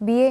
BA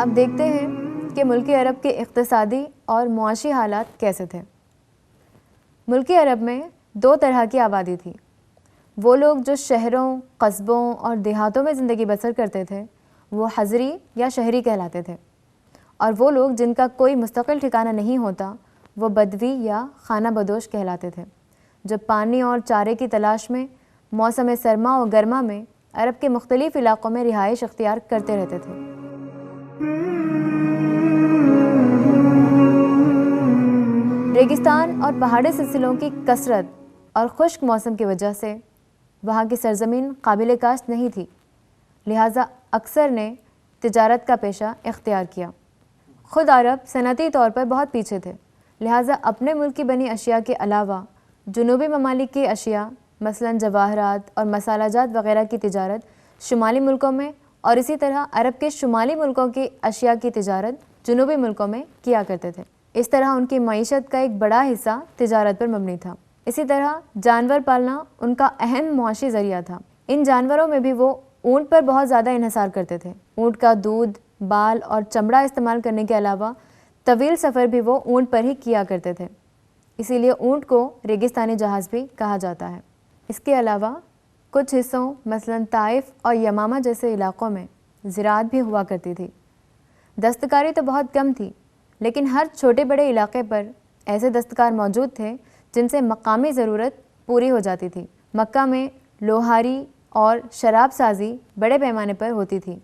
اب دیکھتے ہیں کہ ملک عرب کے اقتصادی اور معاشی حالات کیسے تھے۔ ملک عرب میں دو طرح کی آبادی تھی۔ وہ لوگ جو شہروں، قصبوں اور دیہاتوں میں زندگی بسر کرتے تھے وہ حضری یا شہری کہلاتے تھے، اور وہ لوگ جن کا کوئی مستقل ٹھکانہ نہیں ہوتا وہ بدوی یا خانہ بدوش کہلاتے تھے، جو پانی اور چارے کی تلاش میں موسم سرما و گرما میں عرب کے مختلف علاقوں میں رہائش اختیار کرتے رہتے تھے۔ ریگستان اور پہاڑی سلسلوں کی کثرت اور خشک موسم کی وجہ سے وہاں کی سرزمین قابل کاشت نہیں تھی، لہٰذا اکثر نے تجارت کا پیشہ اختیار کیا۔ خود عرب صنعتی طور پر بہت پیچھے تھے، لہٰذا اپنے ملک کی بنی اشیاء کے علاوہ جنوبی ممالک کی اشیاء مثلاً جواہرات اور مسالہ جات وغیرہ کی تجارت شمالی ملکوں میں، اور اسی طرح عرب کے شمالی ملکوں کی اشیاء کی تجارت جنوبی ملکوں میں کیا کرتے تھے۔ اس طرح ان کی معیشت کا ایک بڑا حصہ تجارت پر مبنی تھا۔ اسی طرح جانور پالنا ان کا اہم معاشی ذریعہ تھا۔ ان جانوروں میں بھی وہ اونٹ پر بہت زیادہ انحصار کرتے تھے۔ اونٹ کا دودھ، بال اور چمڑا استعمال کرنے کے علاوہ طویل سفر بھی وہ اونٹ پر ہی کیا کرتے تھے، اسی لیے اونٹ کو ریگستانی جہاز بھی کہا جاتا ہے۔ اس کے علاوہ کچھ حصوں مثلاً طائف اور یمامہ جیسے علاقوں میں زراعت بھی ہوا کرتی تھی۔ دستکاری تو بہت کم تھی، لیکن ہر چھوٹے بڑے علاقے پر ایسے دستکار موجود تھے جن سے مقامی ضرورت پوری ہو جاتی تھی۔ مکہ میں لوہاری اور شراب سازی بڑے پیمانے پر ہوتی تھی۔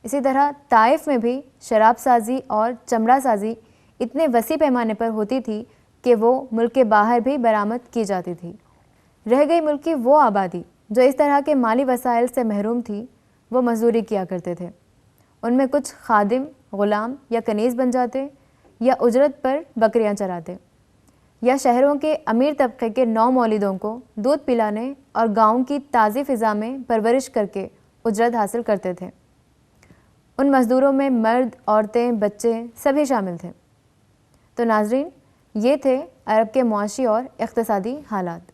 اسی طرح طائف میں بھی شراب سازی اور چمڑا سازی اتنے وسیع پیمانے پر ہوتی تھی کہ وہ ملک کے باہر بھی برآمد کی جاتی تھی۔ رہ گئی ملک کی وہ آبادی جو اس طرح کے مالی وسائل سے محروم تھی، وہ مزدوری کیا کرتے تھے۔ ان میں کچھ خادم، غلام یا کنیز بن جاتے، یا اجرت پر بکریاں چراتے، یا شہروں کے امیر طبقے کے نو مولودوں کو دودھ پلانے اور گاؤں کی تازی فضا میں پرورش کر کے اجرت حاصل کرتے تھے۔ ان مزدوروں میں مرد، عورتیں، بچے سبھی شامل تھے۔ تو ناظرین، یہ تھے عرب کے معاشی اور اقتصادی حالات۔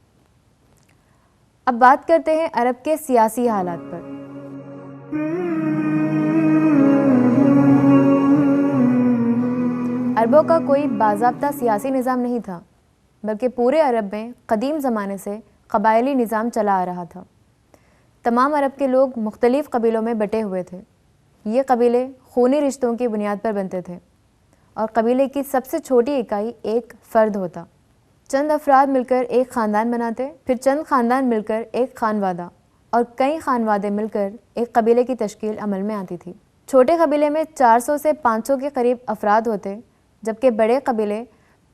اب بات کرتے ہیں عرب کے سیاسی حالات پر۔ عربوں کا کوئی باضابطہ سیاسی نظام نہیں تھا، بلکہ پورے عرب میں قدیم زمانے سے قبائلی نظام چلا آ رہا تھا۔ تمام عرب کے لوگ مختلف قبیلوں میں بٹے ہوئے تھے۔ یہ قبیلے خونی رشتوں کی بنیاد پر بنتے تھے، اور قبیلے کی سب سے چھوٹی اکائی ایک فرد ہوتا۔ چند افراد مل کر ایک خاندان بناتے، پھر چند خاندان مل کر ایک خانوادہ، اور کئی خانوادے مل کر ایک قبیلے کی تشکیل عمل میں آتی تھی۔ چھوٹے قبیلے میں 400 سے 500 کے قریب افراد ہوتے، جبکہ بڑے قبیلے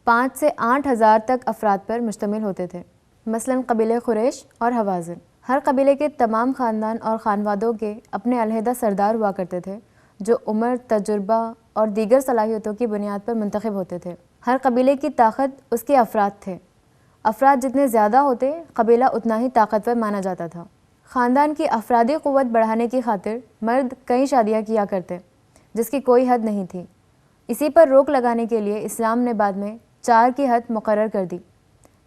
5 سے 8,000 تک افراد پر مشتمل ہوتے تھے، مثلاً قبیلے قریش اور حوازن۔ ہر قبیلے کے تمام خاندان اور خانوادوں کے اپنے علیحدہ سردار ہوا کرتے تھے، جو عمر، تجربہ اور دیگر صلاحیتوں کی بنیاد پر منتخب ہوتے تھے۔ ہر قبیلے کی طاقت اس کے افراد تھے۔ افراد جتنے زیادہ ہوتے، قبیلہ اتنا ہی طاقتور مانا جاتا تھا۔ خاندان کی افرادی قوت بڑھانے کی خاطر مرد کئی شادیاں کیا کرتے، جس کی کوئی حد نہیں تھی۔ اسی پر روک لگانے کے لیے اسلام نے بعد میں 4 کی حد مقرر کر دی،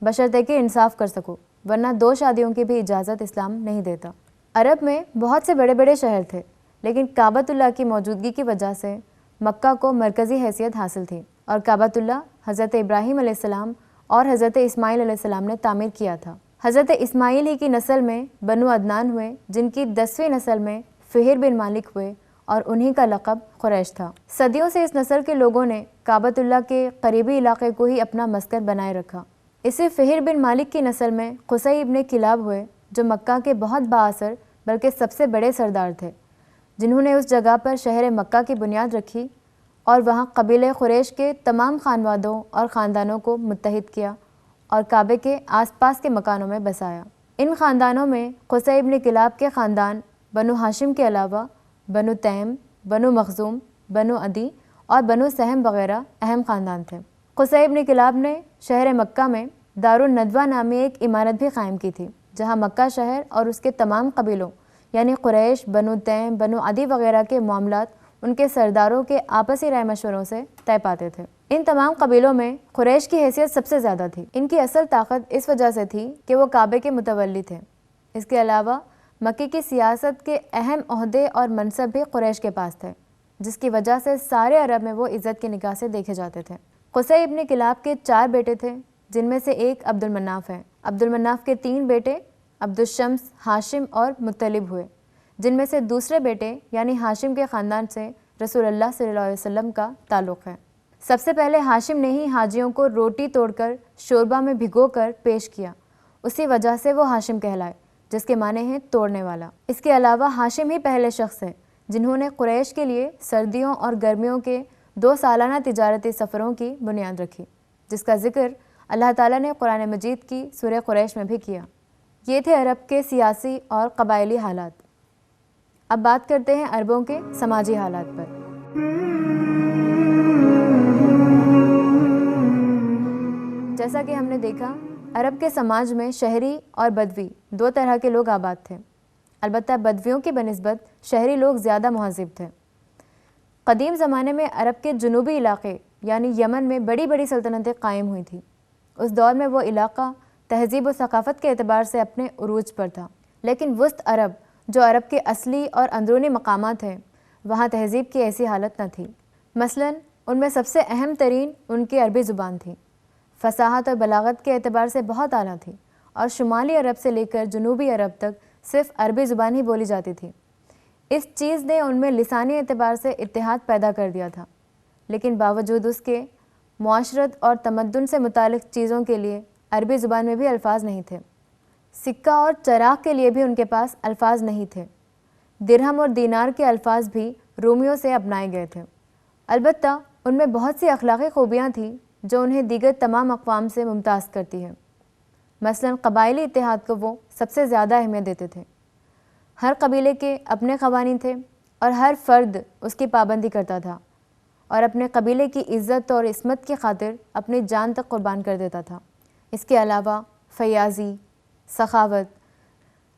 بشرطے کہ انصاف کر سکو، ورنہ 2 شادیوں کی بھی اجازت اسلام نہیں دیتا۔ عرب میں بہت سے بڑے بڑے شہر تھے، لیکن کعبۃ اللہ کی موجودگی کی وجہ سے مکہ کو مرکزی حیثیت حاصل تھی، اور کعبۃ اللہ حضرت ابراہیم علیہ السلام اور حضرت اسماعیل علیہ السلام نے تعمیر کیا تھا۔ حضرت اسماعیل ہی کی نسل میں بنو عدنان ہوئے، جن کی 10ویں نسل میں فہر بن مالک ہوئے، اور انہی کا لقب قریش تھا۔ صدیوں سے اس نسل کے لوگوں نے کعبۃ اللہ کے قریبی علاقے کو ہی اپنا مسکن بنائے رکھا۔ اسی فہر بن مالک کی نسل میں قصی ابن کلاب ہوئے، جو مکہ کے بہت بااثر بلکہ سب سے بڑے سردار تھے، جنہوں نے اس جگہ پر شہر مکہ کی بنیاد رکھی اور وہاں قبیلے قریش کے تمام خانوادوں اور خاندانوں کو متحد کیا اور کعبے کے آس پاس کے مکانوں میں بسایا۔ ان خاندانوں میں قصی ابن کلاب کے خاندان بنو ہاشم کے علاوہ بنو تیم، بنو مخزوم، بنو عدی اور بنو سہم وغیرہ اہم خاندان تھے۔ قصی ابن کلاب نے شہر مکہ میں دارالندوہ نامی ایک عمارت بھی قائم کی تھی، جہاں مکہ شہر اور اس کے تمام قبیلوں یعنی قریش، بنو تیم، بنو عدی وغیرہ کے معاملات ان کے سرداروں کے آپسی رائے مشوروں سے طے پاتے تھے۔ ان تمام قبیلوں میں قریش کی حیثیت سب سے زیادہ تھی۔ ان کی اصل طاقت اس وجہ سے تھی کہ وہ کعبے کے متولی تھے۔ اس کے علاوہ مکے کی سیاست کے اہم عہدے اور منصب بھی قریش کے پاس تھے، جس کی وجہ سے سارے عرب میں وہ عزت کی نگاہ سے دیکھے جاتے تھے۔ قصی ابن کلاب کے 4 بیٹے تھے، جن میں سے ایک عبد المناف ہے۔ عبد المناف کے 3 بیٹے عبد الشمس، ہاشم اور مطلب ہوئے، جن میں سے دوسرے بیٹے یعنی ہاشم کے خاندان سے رسول اللہ صلی اللہ علیہ وسلم کا تعلق ہے۔ سب سے پہلے ہاشم نے ہی حاجیوں کو روٹی توڑ کر شوربہ میں بھگو کر پیش کیا، اسی وجہ سے وہ ہاشم کہلائے، جس کے معنی ہیں توڑنے والا۔ اس کے علاوہ ہاشم ہی پہلے شخص ہیں جنہوں نے قریش کے لیے سردیوں اور گرمیوں کے 2 سالانہ تجارتی سفروں کی بنیاد رکھی، جس کا ذکر اللہ تعالیٰ نے قرآن مجید کی سورہ قریش میں بھی کیا۔ یہ تھے عرب کے سیاسی اور قبائلی حالات۔ اب بات کرتے ہیں عربوں کے سماجی حالات پر۔ جیسا کہ ہم نے دیکھا، عرب کے سماج میں شہری اور بدوی 2 طرح کے لوگ آباد تھے، البتہ بدویوں کی بنسبت شہری لوگ زیادہ مہذب تھے۔ قدیم زمانے میں عرب کے جنوبی علاقے یعنی یمن میں بڑی بڑی سلطنتیں قائم ہوئی تھیں۔ اس دور میں وہ علاقہ تہذیب و ثقافت کے اعتبار سے اپنے عروج پر تھا، لیکن وسط عرب جو عرب کے اصلی اور اندرونی مقامات ہیں، وہاں تہذیب کی ایسی حالت نہ تھی۔ مثلاً ان میں سب سے اہم ترین ان کی عربی زبان تھی، فصاحت اور بلاغت کے اعتبار سے بہت اعلیٰ تھی، اور شمالی عرب سے لے کر جنوبی عرب تک صرف عربی زبان ہی بولی جاتی تھی۔ اس چیز نے ان میں لسانی اعتبار سے اتحاد پیدا کر دیا تھا، لیکن باوجود اس کے معاشرت اور تمدن سے متعلق چیزوں کے لیے عربی زبان میں بھی الفاظ نہیں تھے۔ سکہ اور چراغ کے لیے بھی ان کے پاس الفاظ نہیں تھے۔ درہم اور دینار کے الفاظ بھی رومیوں سے اپنائے گئے تھے۔ البتہ ان میں بہت سی اخلاقی خوبیاں تھیں جو انہیں دیگر تمام اقوام سے ممتاز کرتی ہیں۔ مثلاً قبائلی اتحاد کو وہ سب سے زیادہ اہمیت دیتے تھے۔ ہر قبیلے کے اپنے قوانین تھے اور ہر فرد اس کی پابندی کرتا تھا، اور اپنے قبیلے کی عزت اور عصمت کی خاطر اپنی جان تک قربان کر دیتا تھا۔ اس کے علاوہ فیاضی، سخاوت،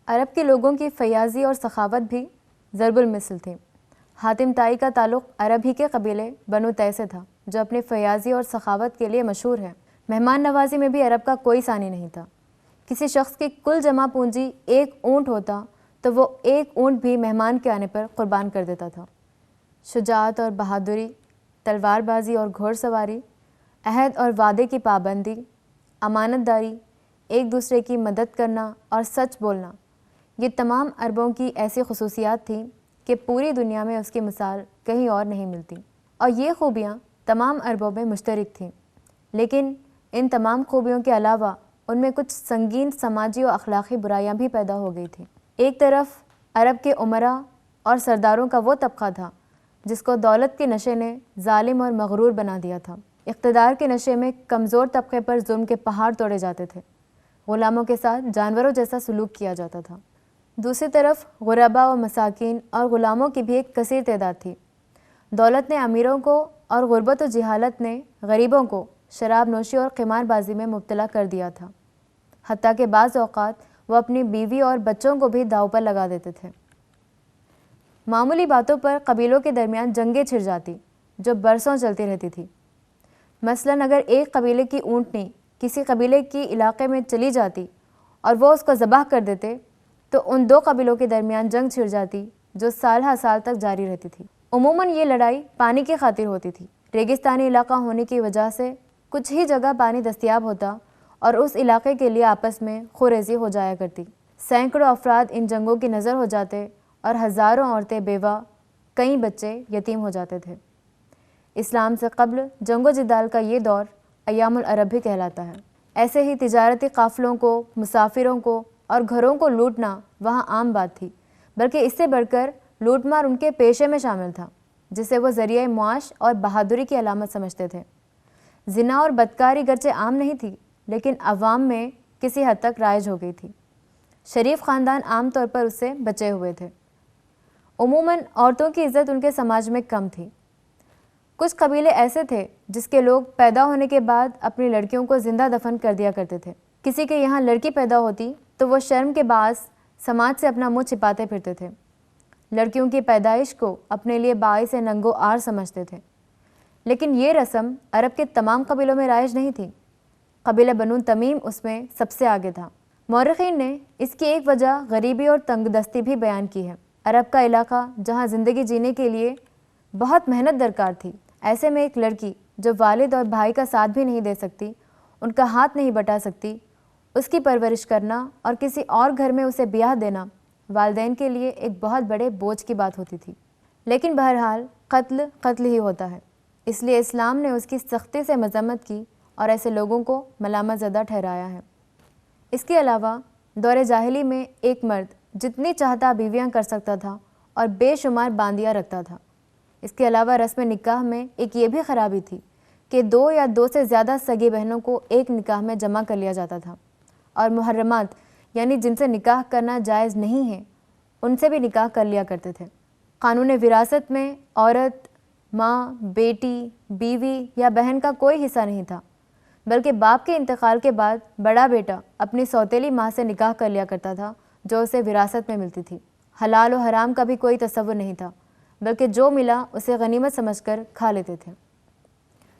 عرب کے لوگوں کی فیاضی اور سخاوت بھی ضرب المثل تھی۔ حاتم طائی کا تعلق عرب ہی کے قبیلے بنو طے سے تھا، جو اپنی فیاضی اور سخاوت کے لیے مشہور ہے۔ مہمان نوازی میں بھی عرب کا کوئی ثانی نہیں تھا۔ کسی شخص کی کل جمع پونجی 1 اونٹ ہوتا تو وہ 1 اونٹ بھی مہمان کے آنے پر قربان کر دیتا تھا۔ شجاعت اور بہادری، تلوار بازی اور گھوڑ سواری، عہد اور وعدے کی پابندی، امانت داری، ایک دوسرے کی مدد کرنا اور سچ بولنا، یہ تمام عربوں کی ایسی خصوصیات تھیں کہ پوری دنیا میں اس کی مثال کہیں اور نہیں ملتی، اور یہ خوبیاں تمام عربوں میں مشترک تھیں۔ لیکن ان تمام خوبیوں کے علاوہ ان میں کچھ سنگین سماجی و اخلاقی برائیاں بھی پیدا ہو گئی تھیں۔ ایک طرف عرب کے امراء اور سرداروں کا وہ طبقہ تھا جس کو دولت کے نشے نے ظالم اور مغرور بنا دیا تھا۔ اقتدار کے نشے میں کمزور طبقے پر ظلم کے پہاڑ توڑے جاتے تھے، غلاموں کے ساتھ جانوروں جیسا سلوک کیا جاتا تھا۔ دوسری طرف غربا و مساکین اور غلاموں کی بھی ایک کثیر تعداد تھی۔ دولت نے امیروں کو اور غربت و جہالت نے غریبوں کو شراب نوشی اور قمار بازی میں مبتلا کر دیا تھا، حتیٰ کہ بعض اوقات وہ اپنی بیوی اور بچوں کو بھی داؤ پر لگا دیتے تھے۔ معمولی باتوں پر قبیلوں کے درمیان جنگیں چھڑ جاتی جو برسوں چلتی رہتی تھی۔ مثلاً اگر ایک قبیلے کی اونٹنی کسی قبیلے کی علاقے میں چلی جاتی اور وہ اس کو ذبح کر دیتے تو ان 2 قبیلوں کے درمیان جنگ چھڑ جاتی جو سال ہر سال تک جاری رہتی تھی۔ عموماً یہ لڑائی پانی کی خاطر ہوتی تھی۔ ریگستانی علاقہ ہونے کی وجہ سے کچھ ہی جگہ پانی دستیاب ہوتا اور اس علاقے کے لیے آپس میں خوریزی ہو جایا کرتی۔ سینکڑوں افراد ان جنگوں کی نظر ہو جاتے اور ہزاروں عورتیں بیوہ، کئی بچے یتیم ہو جاتے تھے۔ اسلام سے قبل جنگ و جدال کا یہ دور ایام العرب بھی کہلاتا ہے۔ ایسے ہی تجارتی قافلوں کو، مسافروں کو اور گھروں کو لوٹنا وہاں عام بات تھی، بلکہ اس سے بڑھ کر لوٹ مار ان کے پیشے میں شامل تھا، جسے وہ ذریعہ معاش اور بہادری کی علامت سمجھتے تھے۔ زنا اور بدکاری گرچہ عام نہیں تھی، لیکن عوام میں کسی حد تک رائج ہو گئی تھی۔ شریف خاندان عام طور پر اس سے بچے ہوئے تھے۔ عموماً عورتوں کی عزت ان کے سماج میں کم تھی۔ کچھ قبیلے ایسے تھے جس کے لوگ پیدا ہونے کے بعد اپنی لڑکیوں کو زندہ دفن کر دیا کرتے تھے۔ کسی کے یہاں لڑکی پیدا ہوتی تو وہ شرم کے باعث سماج سے اپنا منہ چھپاتے پھرتے تھے۔ لڑکیوں کی پیدائش کو اپنے لیے باعث ننگ و عار سمجھتے تھے، لیکن یہ رسم عرب کے تمام قبیلوں میں رائج نہیں تھی۔ قبیلہ بنو تمیم اس میں سب سے آگے تھا۔ مورخین نے اس کی ایک وجہ غریبی اور تنگ دستی بھی بیان کی ہے۔ عرب کا علاقہ جہاں زندگی جینے کے لیے بہت محنت درکار تھی۔ ایسے میں ایک لڑکی جو والد اور بھائی کا ساتھ بھی نہیں دے سکتی، ان کا ہاتھ نہیں بٹا سکتی، اس کی پرورش کرنا اور کسی اور گھر میں اسے بیاہ دینا والدین کے لیے ایک بہت بڑے بوجھ کی بات ہوتی تھی۔ لیکن بہرحال قتل ہی ہوتا ہے، اس لیے اسلام نے اس کی سختی سے مذمت کی اور ایسے لوگوں کو ملامت زدہ ٹھہرایا ہے۔ اس کے علاوہ دور جاہلی میں ایک مرد جتنی چاہتا بیویاں کر سکتا تھا اور بے شمار باندیاں رکھتا تھا۔ اس کے علاوہ رسم نکاح میں ایک یہ بھی خرابی تھی کہ 2 یا 2 سے زیادہ سگی بہنوں کو ایک نکاح میں جمع کر لیا جاتا تھا، اور محرمات یعنی جن سے نکاح کرنا جائز نہیں ہے ان سے بھی نکاح کر لیا کرتے تھے۔ قانون وراثت میں عورت، ماں، بیٹی، بیوی یا بہن کا کوئی حصہ نہیں تھا، بلکہ باپ کے انتقال کے بعد بڑا بیٹا اپنی سوتیلی ماں سے نکاح کر لیا کرتا تھا جو اسے وراثت میں ملتی تھی۔ حلال و حرام کا بھی کوئی تصور نہیں تھا، بلکہ جو ملا اسے غنیمت سمجھ کر کھا لیتے تھے۔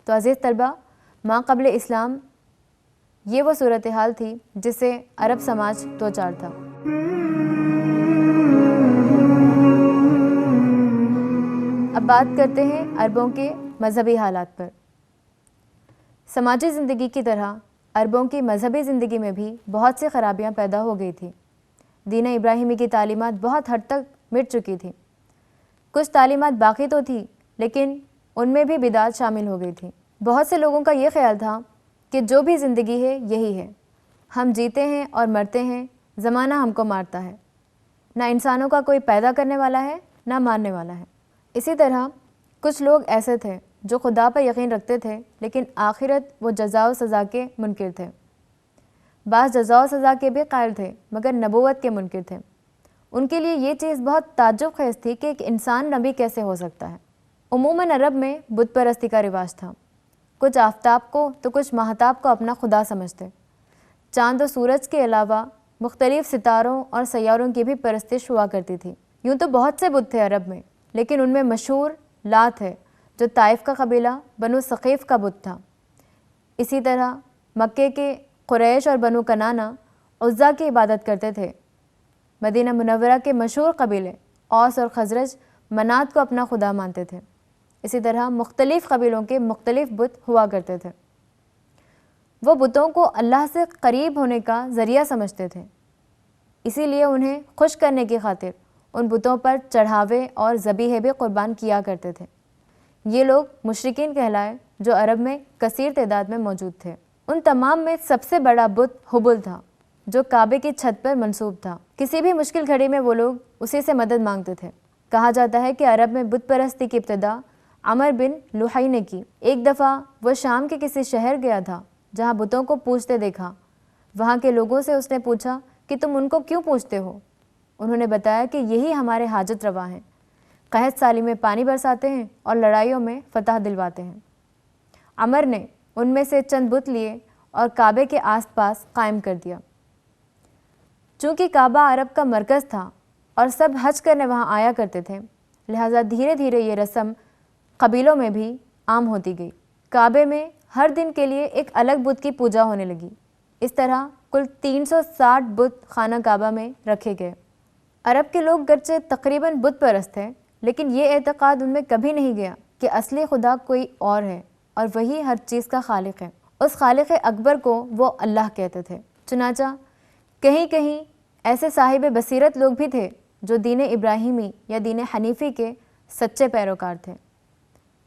تو عزیز طلبہ، ما قبل اسلام یہ وہ صورتحال تھی جس سے عرب سماج دوچار تھا۔ اب بات کرتے ہیں عربوں کے مذہبی حالات پر۔ سماجی زندگی کی طرح عربوں کی مذہبی زندگی میں بھی بہت سی خرابیاں پیدا ہو گئی تھیں۔ دین ابراہیمی کی تعلیمات بہت حد تک مٹ چکی تھیں۔ کچھ تعلیمات باقی تو تھی لیکن ان میں بھی بدعات شامل ہو گئی تھیں۔ بہت سے لوگوں کا یہ خیال تھا کہ جو بھی زندگی ہے یہی ہے، ہم جیتے ہیں اور مرتے ہیں، زمانہ ہم کو مارتا ہے، نہ انسانوں کا کوئی پیدا کرنے والا ہے نہ مارنے والا ہے۔ اسی طرح کچھ لوگ ایسے تھے جو خدا پر یقین رکھتے تھے لیکن آخرت و جزا و سزا کے منکر تھے۔ بعض جزا و سزا کے بھی قائل تھے مگر نبوت کے منکر تھے۔ ان کے لیے یہ چیز بہت تعجب خیز تھی کہ ایک انسان نبی کیسے ہو سکتا ہے۔ عموماً عرب میں بت پرستی کا رواج تھا۔ کچھ آفتاب کو تو کچھ ماہتاب کو اپنا خدا سمجھتے۔ چاند و سورج کے علاوہ مختلف ستاروں اور سیاروں کی بھی پرستش ہوا کرتی تھی۔ یوں تو بہت سے بت تھے عرب میں، لیکن ان میں مشہور لات ہے جو طائف کا قبیلہ بنو ثقیف کا بت تھا۔ اسی طرح مکے کے قریش اور بنو کنانہ عزا کی عبادت کرتے تھے۔ مدینہ منورہ کے مشہور قبیلے اوس اور خزرج منات کو اپنا خدا مانتے تھے۔ اسی طرح مختلف قبیلوں کے مختلف بت ہوا کرتے تھے۔ وہ بتوں کو اللہ سے قریب ہونے کا ذریعہ سمجھتے تھے، اسی لیے انہیں خوش کرنے کی خاطر ان بتوں پر چڑھاوے اور ذبیحے بھی قربان کیا کرتے تھے۔ یہ لوگ مشرکین کہلائے جو عرب میں کثیر تعداد میں موجود تھے۔ ان تمام میں سب سے بڑا بت حبل تھا جو کعبے کی چھت پر منصوب تھا۔ کسی بھی مشکل گھڑی میں وہ لوگ اسی سے مدد مانگتے تھے۔ کہا جاتا ہے کہ عرب میں بت پرستی کی ابتدا عمر بن لوحی نے کی۔ ایک دفعہ وہ شام کے کسی شہر گیا تھا جہاں بتوں کو پوجتے دیکھا۔ وہاں کے لوگوں سے اس نے پوچھا کہ تم ان کو کیوں پوجتے ہو؟ انہوں نے بتایا کہ یہی ہمارے حاجت روا ہیں، قحط سالی میں پانی برساتے ہیں اور لڑائیوں میں فتح دلواتے ہیں۔ عمر نے ان میں سے چند بت لیے اور کعبے کے آس پاس قائم کر دیا۔ چونکہ کعبہ عرب کا مرکز تھا اور سب حج کرنے وہاں آیا کرتے تھے، لہٰذا دھیرے دھیرے یہ رسم قبیلوں میں بھی عام ہوتی گئی۔ کعبے میں ہر دن کے لیے ایک الگ بت کی پوجا ہونے لگی۔ اس طرح کل 360 بت خانہ کعبہ میں رکھے گئے۔ عرب کے لوگ گرچہ تقریباً بت پرست تھے، لیکن یہ اعتقاد ان میں کبھی نہیں گیا کہ اصلی خدا کوئی اور ہے اور وہی ہر چیز کا خالق ہے۔ اس خالق اکبر کو وہ اللہ کہتے تھے۔ چنانچہ کہیں کہیں ایسے صاحب بصیرت لوگ بھی تھے جو دین ابراہیمی یا دین حنیفی کے سچے پیروکار تھے،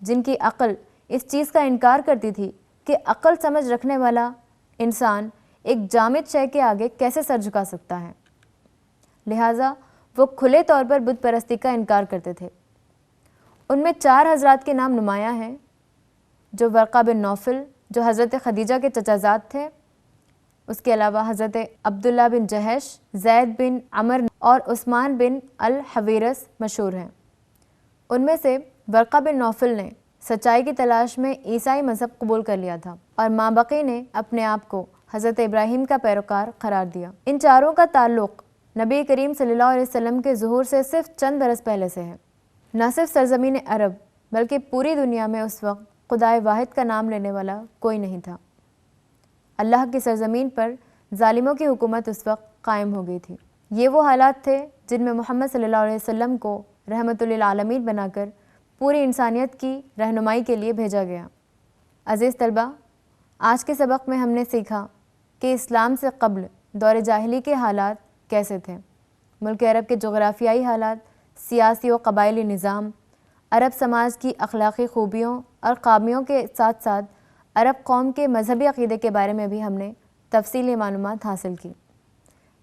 جن کی عقل اس چیز کا انکار کرتی تھی کہ عقل سمجھ رکھنے والا انسان ایک جامد شے کے آگے کیسے سر جھکا سکتا ہے۔ لہٰذا وہ کھلے طور پر بت پرستی کا انکار کرتے تھے۔ ان میں 4 حضرات کے نام نمایاں ہیں، جو ورقہ بن نوفل جو حضرت خدیجہ کے چچا زاد تھے، اس کے علاوہ حضرت عبداللہ بن جہش، زید بن عمر اور عثمان بن الحویرث مشہور ہیں۔ ان میں سے ورقہ بن نوفل نے سچائی کی تلاش میں عیسائی مذہب قبول کر لیا تھا اور مابقی نے اپنے آپ کو حضرت ابراہیم کا پیروکار قرار دیا۔ ان چاروں کا تعلق نبی کریم صلی اللہ علیہ وسلم کے ظہور سے صرف چند برس پہلے سے ہے۔ نہ صرف سرزمین عرب بلکہ پوری دنیا میں اس وقت خدائے واحد کا نام لینے والا کوئی نہیں تھا۔ اللہ کی سرزمین پر ظالموں کی حکومت اس وقت قائم ہو گئی تھی۔ یہ وہ حالات تھے جن میں محمد صلی اللہ علیہ وسلم کو رحمت للعالمین بنا کر پوری انسانیت کی رہنمائی کے لیے بھیجا گیا۔ عزیز طلبہ، آج کے سبق میں ہم نے سیکھا کہ اسلام سے قبل دور جاہلی کے حالات کیسے تھے۔ ملک عرب کے جغرافیائی حالات، سیاسی و قبائلی نظام، عرب سماج کی اخلاقی خوبیوں اور خامیوں کے ساتھ ساتھ عرب قوم کے مذہبی عقیدے کے بارے میں بھی ہم نے تفصیلی معلومات حاصل کی۔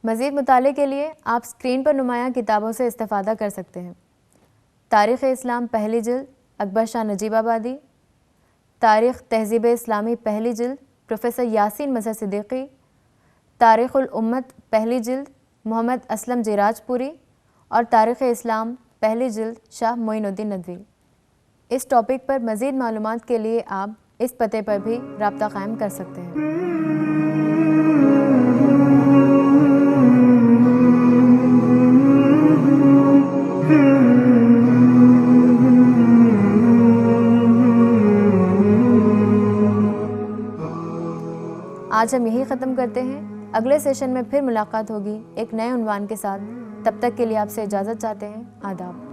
مزید مطالعے کے لیے آپ اسکرین پر نمایاں کتابوں سے استفادہ کر سکتے ہیں۔ تاریخ اسلام پہلی جلد اکبر شاہ نجیب آبادی، تاریخ تہذیب اسلامی پہلی جلد پروفیسر یاسین مظہر صدیقی، تاریخ الامت پہلی جلد محمد اسلم جیراج پوری اور تاریخ اسلام پہلی جلد شاہ معین الدین ندوی۔ اس ٹاپک پر مزید معلومات کے لیے آپ اس پتے پر بھی رابطہ قائم کر سکتے ہیں۔ آج ہم یہی ختم کرتے ہیں۔ اگلے سیشن میں پھر ملاقات ہوگی ایک نئے عنوان کے ساتھ۔ تب تک کے لیے آپ سے اجازت چاہتے ہیں۔ آداب۔